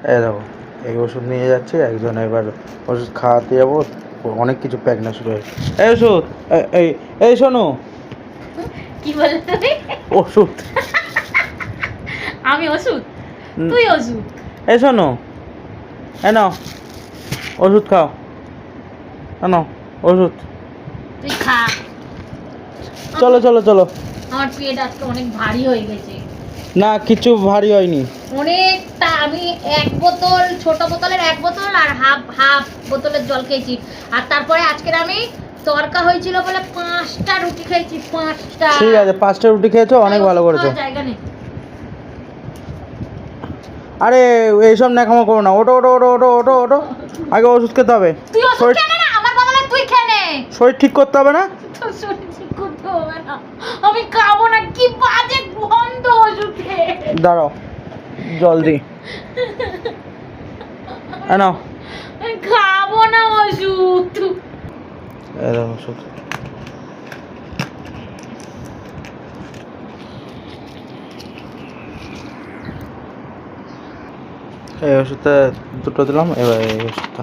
এই দেখো, এই ওষুধ নিয়ে যাচ্ছে একজন, এবার ওষুধ খাওয়াতে যাবো, অনেক কিছু প্যাক না শুরু হয়েছে। এই ওষুধ, এই এই শোনো। কি বলে তুমি? ওষুধ। আমি ওষুধ, তুই ওষুধ। এই শোনো, এ নাও ওষুধ খাও, নাও ওষুধ। তুই খা। চলো চলো চলো। আমার পেট আজকে অনেক ভারী হয়ে গেছে। না, কিছু ভারী হয়নি। অনেকটা, আমি এক বোতল, ছোট বোতলের এক বোতল আর হাফ বোতলের জল খেয়েছি। আর তারপরে আজকের আমি তরকা হয়েছিল বলে 5টা রুটি খেয়েছি, 5টা। ঠিক আছে, 5টা রুটি খেয়েছো, অনেক ভালো করেছো। জায়গা নেই। আরে এইসব ন্যাকামো করো না, ওটো ওটো ওটো ওটো ওটো ওটো, আগে ওষুধ খেতে হবে। তুই ওষুধ খেয়ে নে না, আমার বদলে তুই খেয়ে নে। শরীর ঠিক করতে হবে না? তোর শরীর ঠিক করতে হবে না, আমি খাবো না। কি বাজে গন্ধ ওষুধ খেয়ে। দাঁড়াও, জলদি নাও। আমি খাবো না ওষুধ। এই দেখো ওষুধ। এই ওষুধটা দুটো দিলাম, এবার এই ওষুধটা।